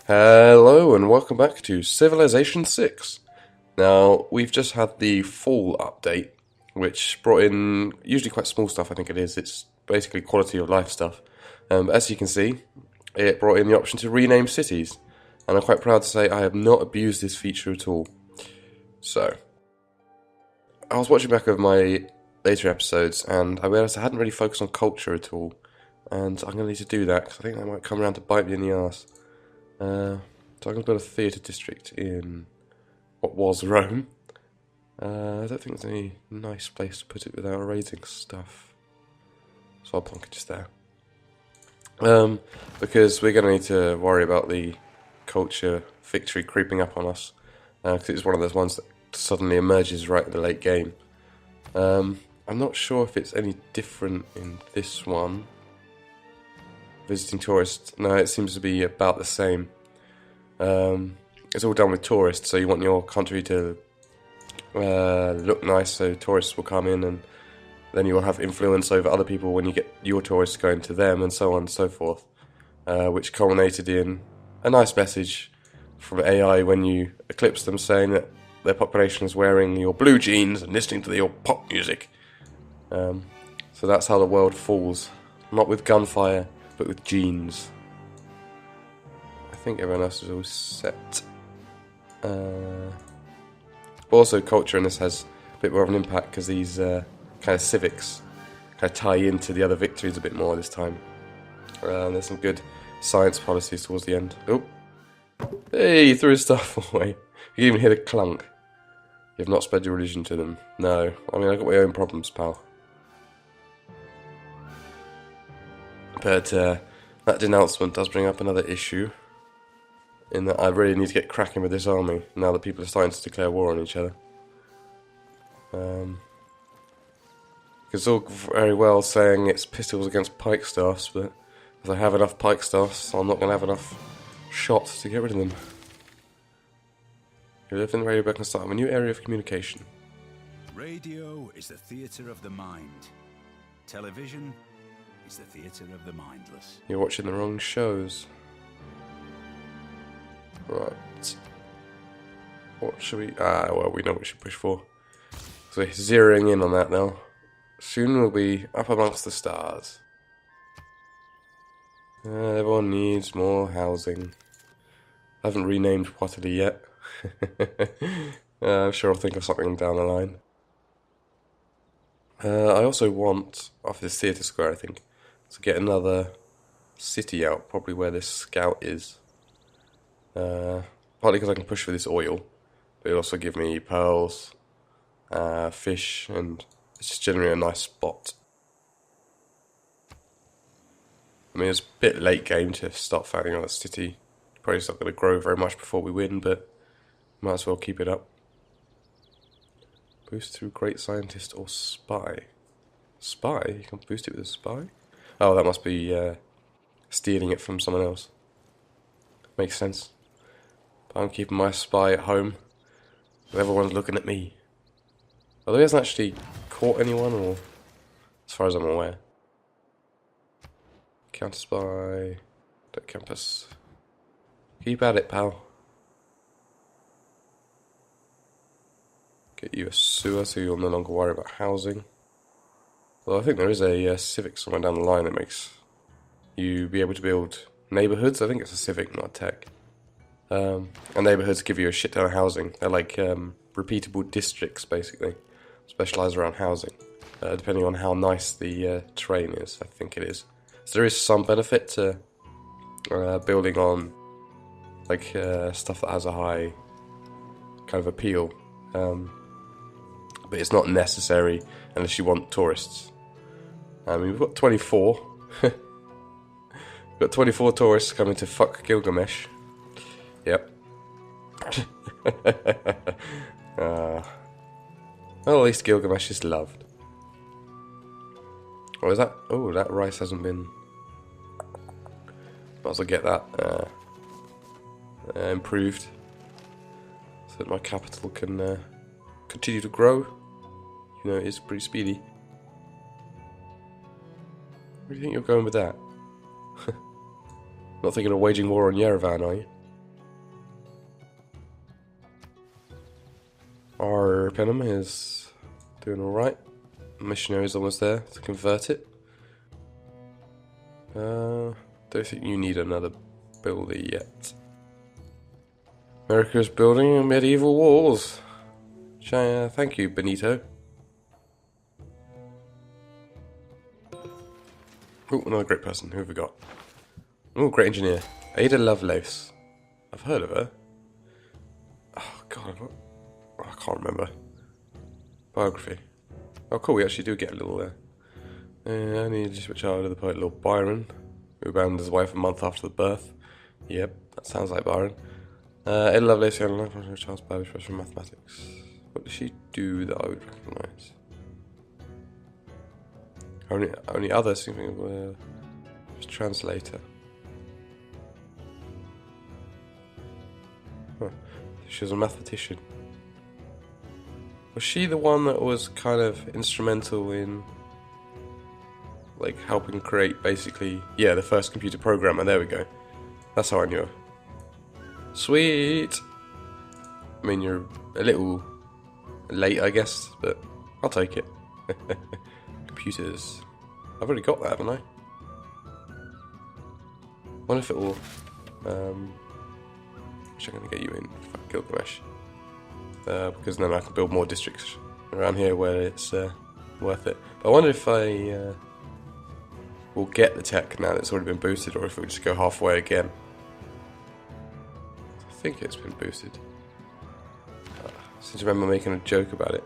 Hello and welcome back to Civilization 6. Now, we've just had the fall update, which brought in usually quite small stuff, I think it is. It's basically quality of life stuff. As you can see, it brought in the option to rename cities, and I'm quite proud to say I have not abused this feature at all. So, I was watching back over my later episodes, and I realised I hadn't really focused on culture at all, and I'm going to need to do that, because I think that might come around to bite me in the arse. So I'm going to build a theatre district in what was Rome. I don't think there's any nice place to put it without erasing stuff. So I'll plonk it just there. Because we're going to need to worry about the culture victory creeping up on us. Because it's one of those ones that suddenly emerges right in the late game. I'm not sure if it's any different in this one. Visiting tourists. No, it seems to be about the same. It's all done with tourists, so you want your country to look nice, so tourists will come in, and then you will have influence over other people when you get your tourists going to them, and so on and so forth. Which culminated in a nice message from AI when you eclipse them, saying that their population is wearing your blue jeans and listening to your pop music. So that's how the world falls. Not with gunfire, but with jeans. I think everyone else is all set. Also, culture in this has a bit more of an impact because these kind of civics kind of tie into the other victories a bit more this time. There's some good science policies towards the end. Oh, hey, he threw his stuff away. You can even hear the clunk. You have not spread your religion to them. No, I mean, I've got my own problems, pal. But that denouncement does bring up another issue, in that I really need to get cracking with this army, now that people are starting to declare war on each other. It's all very well saying it's pistols against Pikestaffs, but if I have enough Pikestaffs, I'm not going to have enough shots to get rid of them. You live in the radio back and start a new area of communication. Radio is the theatre of the mind. Television is the theatre of the mindless. You're watching the wrong shows. Right. What should we... well, we know what we should push for. So we're zeroing in on that now. Soon we'll be up amongst the stars. Everyone needs more housing. I haven't renamed Waterloo yet. I'm sure I'll think of something down the line. I also want, off this theatre square I think, to get another city out, probably where this scout is. Partly because I can push for this oil, but it'll also give me pearls, fish, and it's just generally a nice spot. I mean, it's a bit late game to start founding on a city. Probably it's not going to grow very much before we win, but might as well keep it up. Boost through Great Scientist or Spy. Spy? You can boost it with a spy? Oh, that must be stealing it from someone else. Makes sense. But I'm keeping my spy at home. So everyone's looking at me. Although he hasn't actually caught anyone, or as far as I'm aware. Counter spy. Deck campus. Keep at it, pal. Get you a sewer so you'll no longer worry about housing. Well, I think there is a civic somewhere down the line that makes you be able to build neighbourhoods. I think it's a civic, not a tech. And neighbourhoods give you a shit ton of housing. They're like repeatable districts, basically. Specialise around housing. Depending on how nice the terrain is, I think it is. So there is some benefit to building on like stuff that has a high kind of appeal. But it's not necessary unless you want tourists. We've got 24. We've got 24 tourists coming to fuck Gilgamesh. Yep. Well, at least Gilgamesh is loved. Or is that... Oh, that rice hasn't been... Might as well get that improved. So that my capital can continue to grow. You know, it is pretty speedy. Where do you think you're going with that? Not thinking of waging war on Yerevan, are you? Our Penham is doing alright. Missionary's almost there to convert it. Don't think you need another builder yet. America's building medieval walls. Thank you, Benito. Oh, another great person. Who have we got? Oh, great engineer. Ada Lovelace. I've heard of her. Oh, God, I can't remember. Biography. Oh, cool, we actually do get a little only just a child of the poet Lord Byron, who abandoned his wife a month after the birth. Yep, that sounds like Byron. Ada Lovelace, Charles Babbage, professor of mathematics. What does she do that I would recognise? Only other something was translator. Huh. She was a mathematician. Was she the one that was kind of instrumental in, like, helping create, basically, yeah, the first computer programmer? There we go. That's how I knew her. Sweet! I mean, you're a little late, I guess, but I'll take it. Computers. I've already got that, haven't I? Wonder if it will... which I'm going to get you in. Fuck Gilgamesh. Because then I can build more districts around here where it's worth it. But I wonder if I will get the tech now that it's already been boosted, or if we'll just go halfway again. I think it's been boosted. I seem to remember making a joke about it.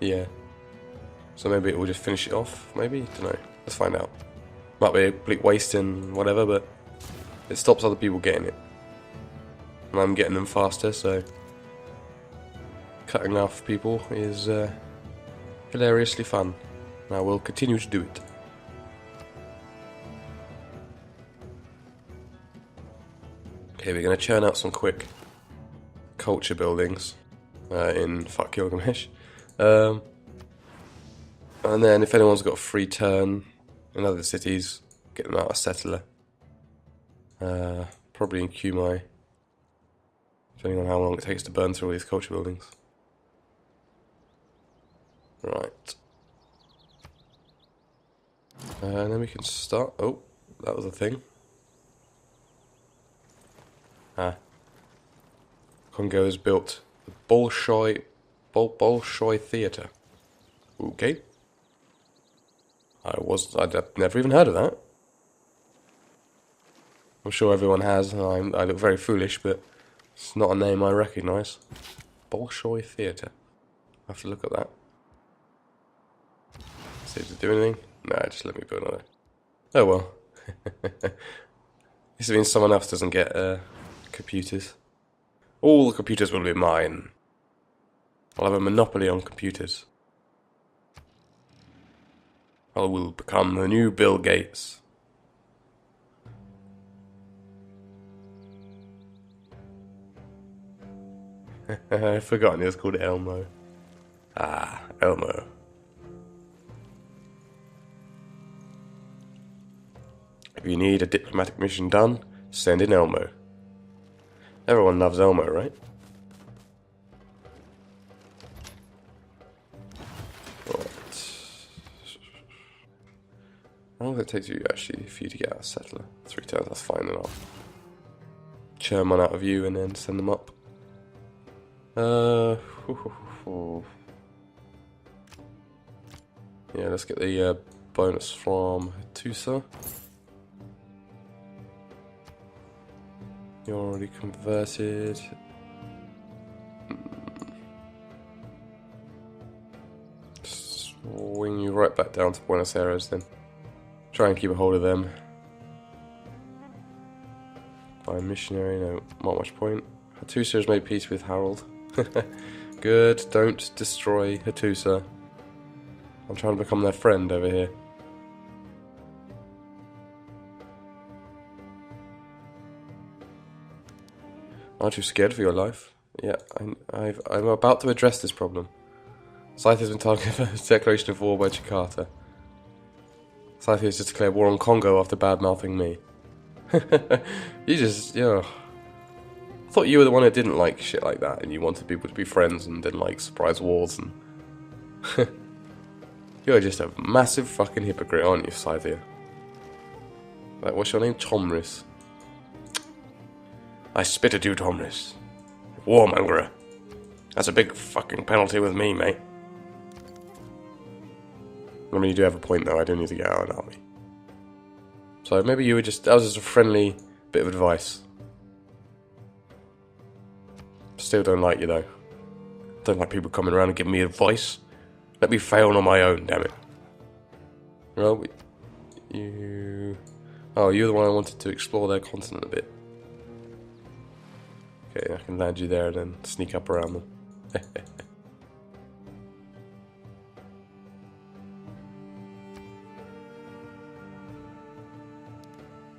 Yeah. So maybe it will just finish it off, maybe? Don't know. Let's find out. Might be a complete waste and whatever, but it stops other people getting it. And I'm getting them faster, so cutting off people is hilariously fun. And I will continue to do it. Okay, we're going to churn out some quick culture buildings in Fuck Gilgamesh. And then if anyone's got a free turn in other cities, get them out a settler. Probably in Kumai, depending on how long it takes to burn through all these culture buildings. Right. And then we can start... Oh, that was a thing. Congo has built the Bolshoi Theatre. Okay. I'd never even heard of that. I'm sure everyone has, and I look very foolish, but it's not a name I recognise. Bolshoi Theatre. I have to look at that. See, does it do anything? Nah, just let me build another. Oh well. This means someone else doesn't get computers. All the computers will be mine. I'll have a monopoly on computers. I will become the new Bill Gates. I've forgotten it was called Elmo. Ah, Elmo. If you need a diplomatic mission done, send in Elmo. Everyone loves Elmo, right? How long does it take you actually for you to get out a settler? 3 turns, that's fine, then I'll churn one out of you and then send them up. Yeah, let's get the bonus from Hattusa. You're already converted. Swing you right back down to Buenos Aires then. Try and keep a hold of them. By missionary, no, not much point. Hattusa has made peace with Harold. Good, don't destroy Hattusa. I'm trying to become their friend over here. Aren't you scared for your life? Yeah, I'm about to address this problem. Scythe has been targeted for a declaration of war by Jakarta. Scythe has just declared war on Congo after bad-mouthing me. You just, thought you were the one who didn't like shit like that, and you wanted people to be friends and didn't like surprise wars and... You're just a massive fucking hypocrite, aren't you, Scythia? Like, what's your name? Tomris. I spit at you, Tomris. Warmonger. That's a big fucking penalty with me, mate. I mean, you do have a point, though. I do need to get out of an army. So maybe you were just... That was just a friendly bit of advice. Still don't like you, though. Don't like people coming around and giving me advice. Let me fail on my own, damn it. Well, you... Oh, you're the one I wanted to explore their continent a bit. Okay, I can land you there and then sneak up around them.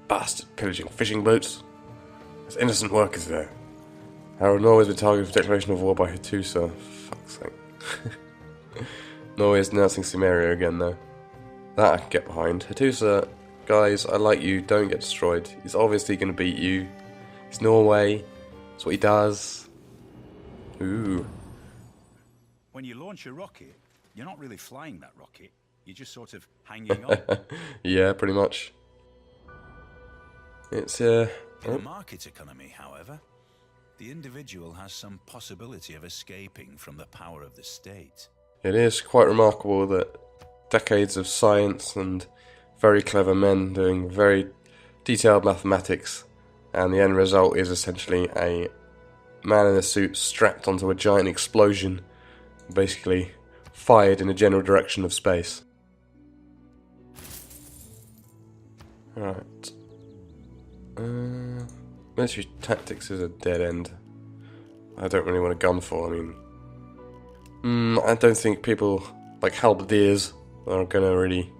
Bastard pillaging fishing boats. There's innocent workers there. Harold Norway's been targeted for declaration of war by Hattusa. Fuck's sake. Norway's denouncing Sumeria again, though. That I can get behind. Hattusa, guys, I like you. Don't get destroyed. He's obviously going to beat you. He's Norway. That's what he does. Ooh. When you launch a rocket, you're not really flying that rocket. You're just sort of hanging on. Yeah, pretty much. It's, In a market economy, however, the individual has some possibility of escaping from the power of the state. It is quite remarkable that decades of science and very clever men doing very detailed mathematics, and the end result is essentially a man in a suit strapped onto a giant explosion, basically fired in a general direction of space. Right. Military tactics is a dead end. I don't really want a gun for. I mean, I don't think people like halberdiers are gonna really,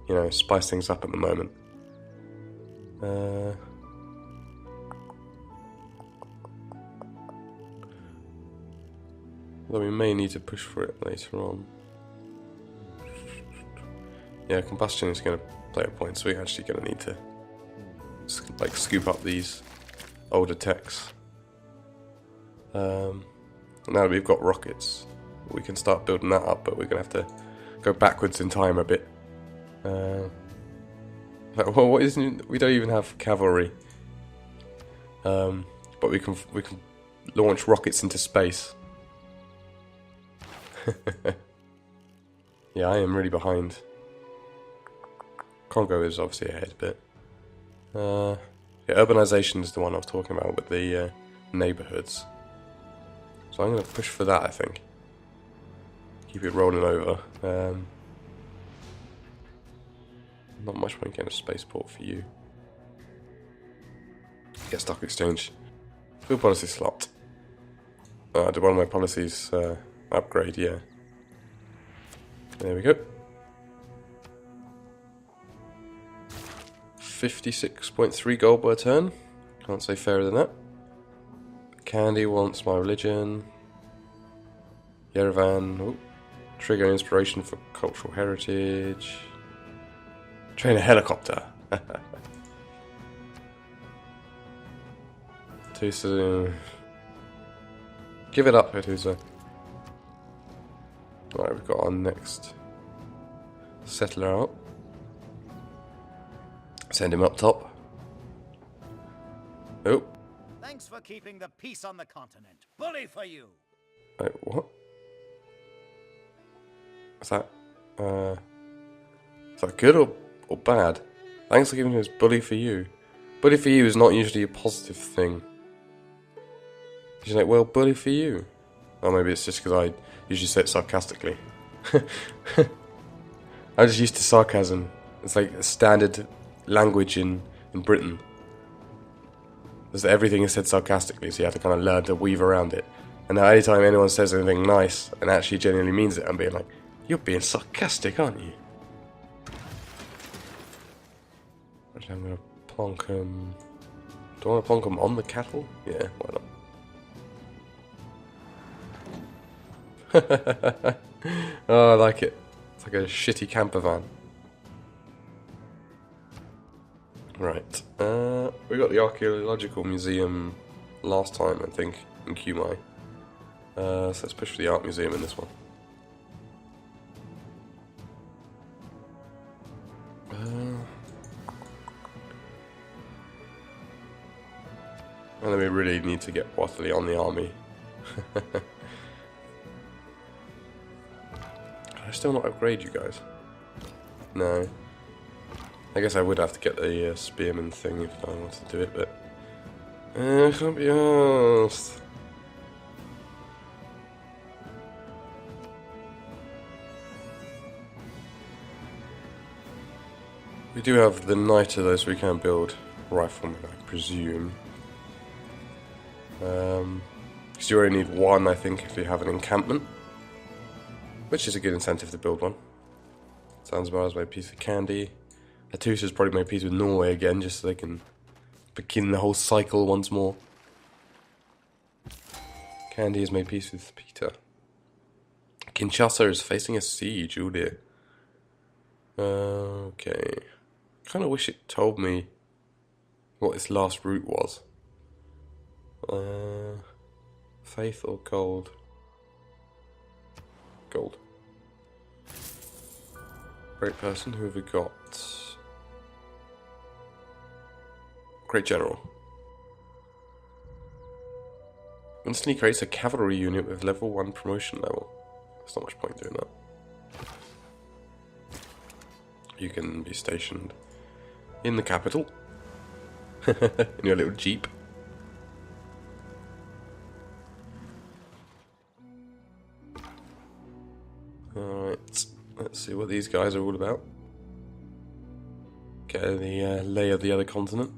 you know, spice things up at the moment. Although we may need to push for it later on. Yeah, combustion is going to play a point, so we're actually going to need to like scoop up these older techs. Now that we've got rockets, we can start building that up, but we're going to have to go backwards in time a bit. Well, what is new? We don't even have cavalry, but we can launch rockets into space. Yeah, I am really behind. Congo is obviously ahead, but yeah, urbanization is the one I was talking about with the neighborhoods. So I'm going to push for that, I think. Keep it rolling over. Not much point getting a spaceport for you. Get stock exchange. Field policy slot. Did one of my policies upgrade? Yeah. There we go. 56.3 gold per turn. Can't say fairer than that. Candy wants my religion. Yerevan. Oh. Trigger inspiration for cultural heritage. Train a helicopter. Hattusa. Give it up, Hattusa. Right, we've got our next settler out. Send him up top. Oh. Thanks for keeping the peace on the continent. Bully for you. Wait, what? Is that good or bad? Thanks for giving us bully for you. Bully for you is not usually a positive thing. She's like, well, bully for you. Or maybe it's just because I usually say it sarcastically. I'm just used to sarcasm. It's like a standard language in Britain. Everything is said sarcastically, so you have to kind of learn to weave around it. And now anytime anyone says anything nice and actually genuinely means it, I'm being like, you're being sarcastic, aren't you? Actually, I'm going to plonk them... Do I want to plonk them on the cattle? Yeah, why not? Oh, I like it. It's like a shitty camper van. Right. We got the archaeological museum last time, I think, in Qmai. So let's push for the art museum in this one. And then we really need to get Waterley on the army. Can I still not upgrade you guys? No. I guess I would have to get the spearman thing if I wanted to do it, but I can't be asked. We do have the Knighter though, so we can build riflemen, I presume. Because you only need one, I think, if you have an encampment, which is a good incentive to build one. Sounds about as my piece of candy. Hattusa's probably made peace with Norway again, just so they can begin the whole cycle once more. Candy has made peace with Peter. Kinshasa is facing a siege, oh dear. Okay. Kind of wish it told me what its last route was. Faith or gold? Gold. Great person, who have we got? Great General. Instantly creates a cavalry unit with level 1 promotion level. There's not much point doing that. You can be stationed in the capital. In your little jeep. Alright, let's see what these guys are all about. Get the lay of the other continent.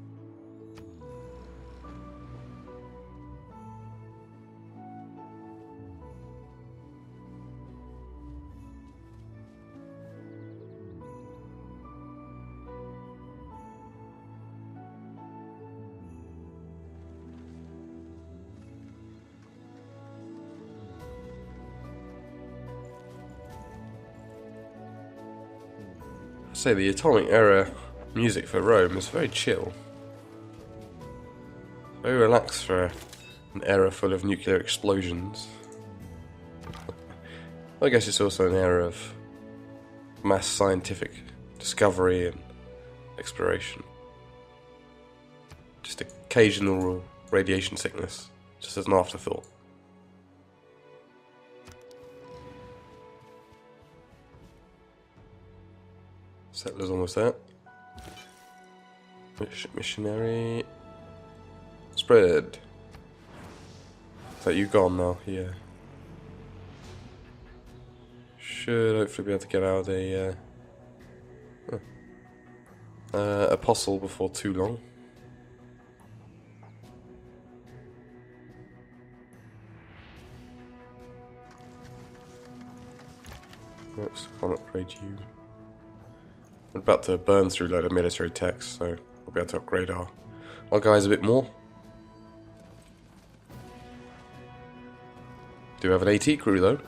Say the atomic era music for Rome is very chill, very relaxed for an era full of nuclear explosions. I guess it's also an era of mass scientific discovery and exploration. Just occasional radiation sickness, just as an afterthought. Settler's almost there. Missionary. Spread. Is that you gone now? Yeah. Should hopefully be able to get out a apostle before too long. Oops, can't upgrade you. We're about to burn through a load of military text, so we'll be able to upgrade our guys a bit more. Do have an AT crew though.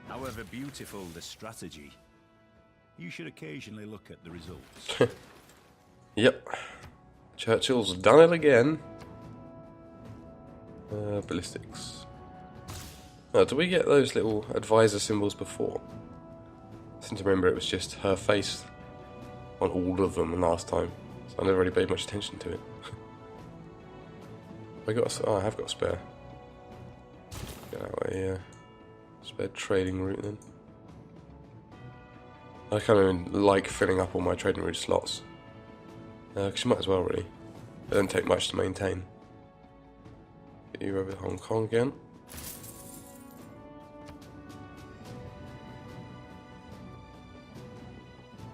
However beautiful the strategy, you should occasionally look at the results. Yep. Churchill's done it again. Ballistics. Oh, did we get those little advisor symbols before? I seem to remember it was just her face on all of them last time, so I never really paid much attention to it. I have got a spare. Get out a spare trading route then. I kind of like filling up all my trading route slots. Because you might as well really. It doesn't take much to maintain. Get you over to Hong Kong again.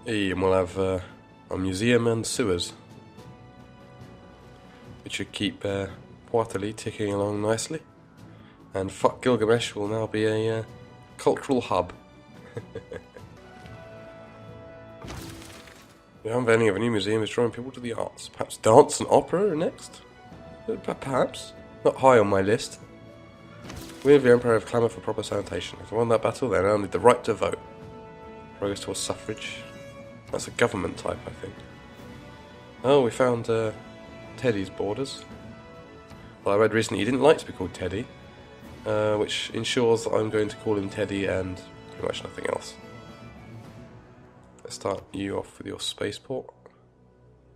And we'll have a museum and sewers, which should keep Waterley ticking along nicely. And fuck Gilgamesh will now be a cultural hub. The unveiling of a new museum is drawing people to the arts. Perhaps dance and opera next? Perhaps. Not high on my list. We of the Empire have clamoured for proper sanitation. If I won that battle, then I'll need the right to vote. Progress towards suffrage. That's a government type, I think. Oh, we found Teddy's borders. Well, I read recently he didn't like to be called Teddy, which ensures that I'm going to call him Teddy and pretty much nothing else. Let's start you off with your spaceport.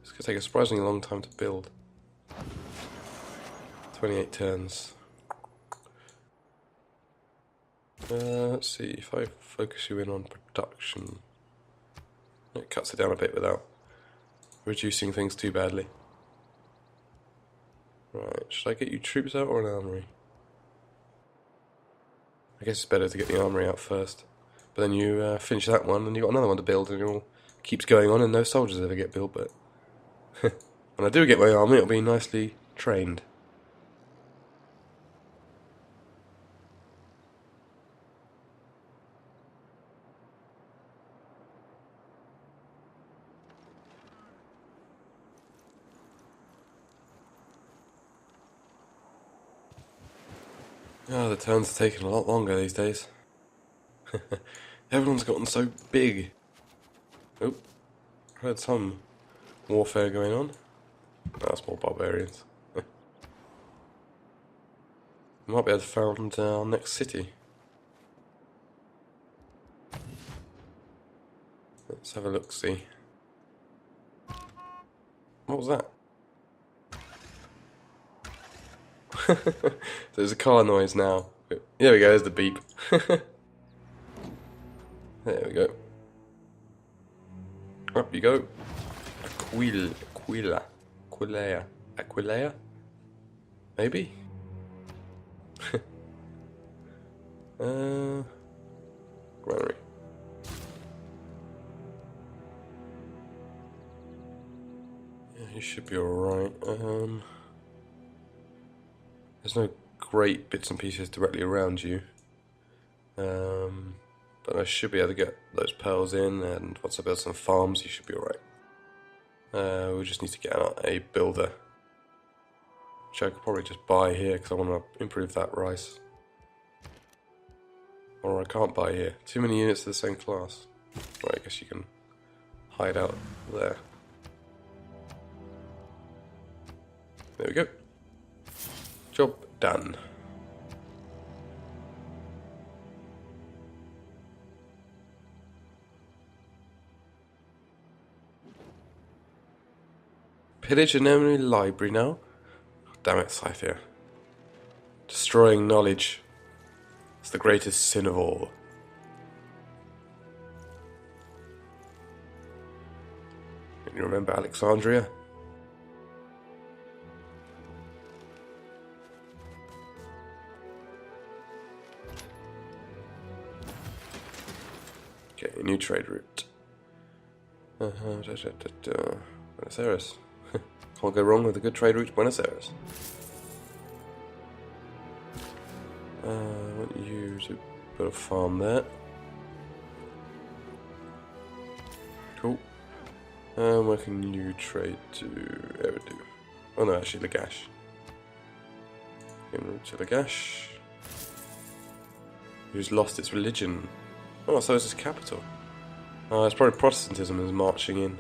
It's going to take a surprisingly long time to build. 28 turns. Let's see, if I focus you in on production, it cuts it down a bit without reducing things too badly. Right, should I get you troops out or an armory? I guess it's better to get the armory out first. But then you finish that one and you've got another one to build and it all keeps going on and no soldiers ever get built, but when I do get my army it'll be nicely trained. Oh, the turns are taking a lot longer these days. Everyone's gotten so big. Oh, heard some warfare going on. That's more barbarians. We might be able to found our next city. Let's have a look-see. What was that? There's a car noise now. There we go, there's the beep. There we go. Up you go. Aquilea? Maybe? Granary. Yeah, you should be alright. There's no great bits and pieces directly around you, but I should be able to get those pearls in, and once I build some farms you should be alright. We just need to get out a builder, which I could probably just buy here because I want to improve that rice. Or I can't buy here, too many units of the same class. Right, I guess you can hide out there. There we go. Job done. Pillage an enemy library now? Oh, damn it, Scythia. Destroying knowledge is the greatest sin of all. Can you remember Alexandria? Okay, a new trade route. Buenos Aires. Can't go wrong with a good trade route to Buenos Aires. I want you to put a farm there. Cool. Where can you trade to Eridu? Oh no, actually Lagash. En route to Lagash. Who's lost its religion? Oh, so is its capital. Oh, it's probably Protestantism is marching in.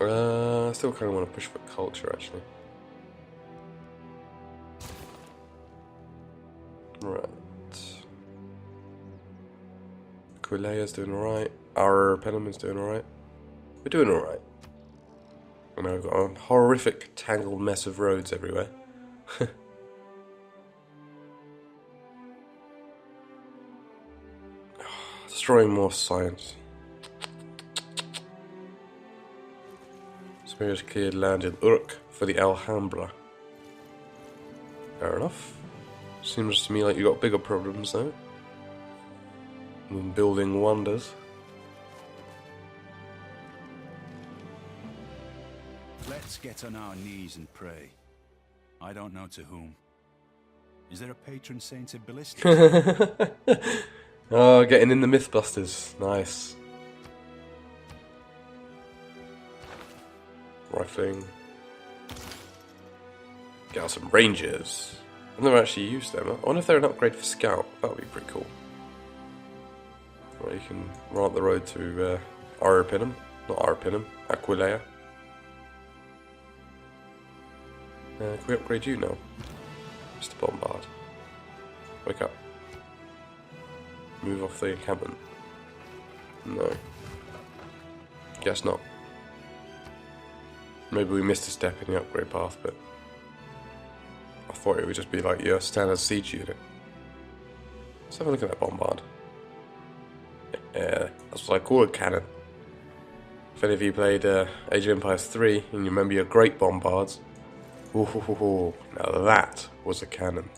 I still kind of want to push for culture, actually. Right. Aquilea's doing alright. Our Penniman's doing alright. We're doing alright. And now we've got a horrific tangled mess of roads everywhere. Destroying more science. Sumeria's cleared land in Uruk for the Alhambra. Fair enough. Seems to me like you got bigger problems though than building wonders. Let's get on our knees and pray. I don't know to whom. Is there a patron saint of ballistics? Oh, getting in the Mythbusters. Nice. Rifling. Get out some Rangers. I've never actually used them. I wonder if they're an upgrade for Scout. That would be pretty cool. Or you can run up the road to Arpinum. Not Arpinum. Aquilea. Can we upgrade you now? Mr. Bombard. Wake up. Move off the encampment. No. Guess not. Maybe we missed a step in the upgrade path, but I thought it would just be like your standard siege unit. Let's have a look at that Bombard. Yeah, that's what I call a cannon. If any of you played Age of Empires 3 and you remember your great Bombards, ooh, now that was a cannon.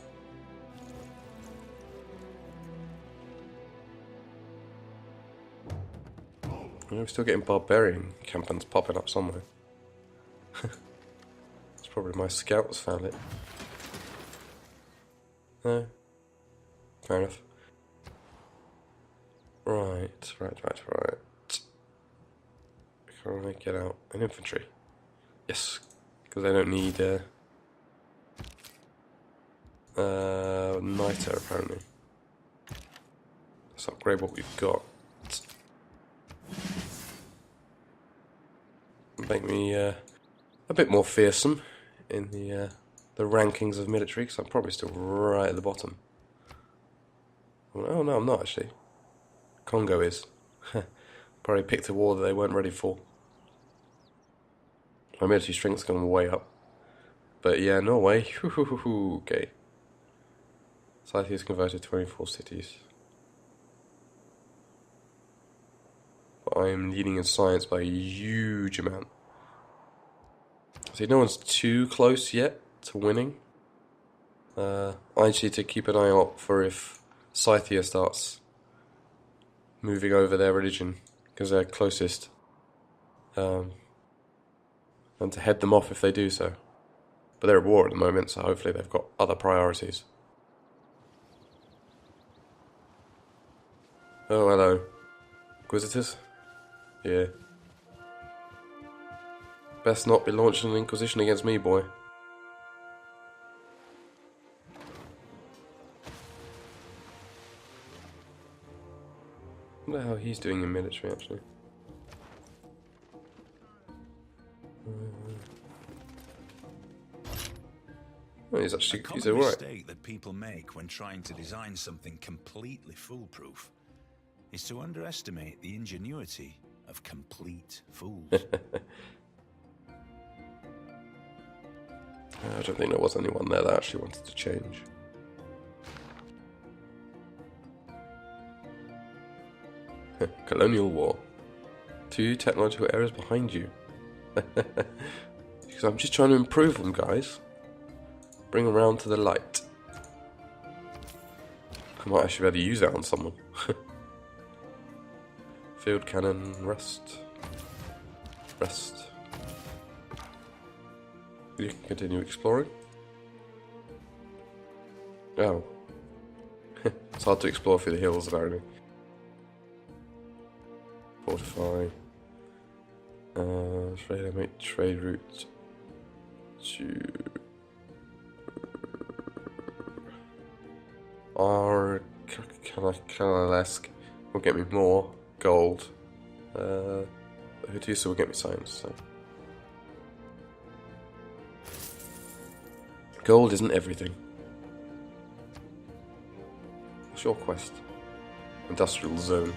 We're still getting barbarian campaigns popping up somewhere. It's probably my scouts found it. No? Fair enough. Right. Can I get out an infantry? Yes, because they don't need niter apparently. Let's upgrade what we've got. Make me a bit more fearsome in the rankings of military, because I'm probably still right at the bottom. Oh no, I'm not actually. Congo is. Probably picked a war that they weren't ready for. My military strength's gone way up. But yeah, Norway. Okay. Society has converted 24 cities. But I am leading in science by a huge amount. See, no one's too close yet to winning. I just need to keep an eye out for if Scythia starts moving over their religion, because they're closest. And to head them off if they do so. But they're at war at the moment, so hopefully they've got other priorities. Oh, hello. Inquisitors? Yeah. Best not be launching an inquisition against me, boy. I wonder how he's doing in military, actually. Well, he's alright. Mistake that people make when trying to design something completely foolproof is to underestimate the ingenuity of complete fools. I don't think there was anyone there that actually wanted to change. Colonial War. 2 technological errors behind you. Because I'm just trying to improve them, guys. Bring them round to the light. I might actually be able to use that on someone. Field cannon, rest. You can continue exploring. Oh. It's hard to explore through the hills, apparently. Fortify. Make trade route to Arkanalesk will get me more gold. Hutusa will get me science. So gold isn't everything. What's your quest? Industrial zone.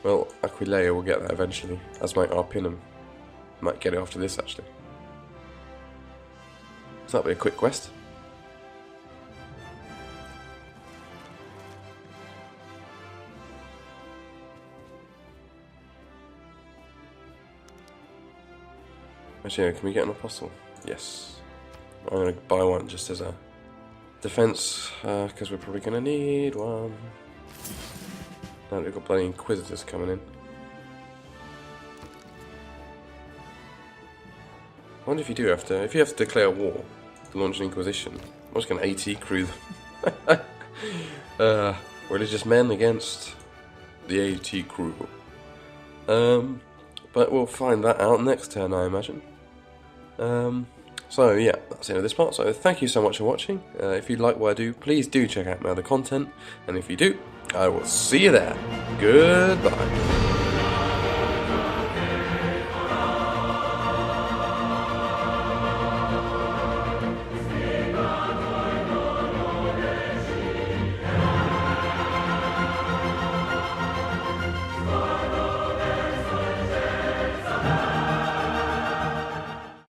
Well, Aquilea will get that eventually, as might Arpinum. Might get it after this, actually. So that'll be a quick quest. Actually, can we get an apostle? Yes. I'm going to buy one just as a defense, because we're probably going to need one. Now we've got bloody inquisitors coming in. I wonder if you have to declare war to launch an inquisition. I'm just going to AT crew them. Religious men against the AT crew. But we'll find that out next turn, I imagine. So yeah, that's the end of this part. So thank you so much for watching. If you like what I do, please do check out my other content. And if you do, I will see you there. Goodbye.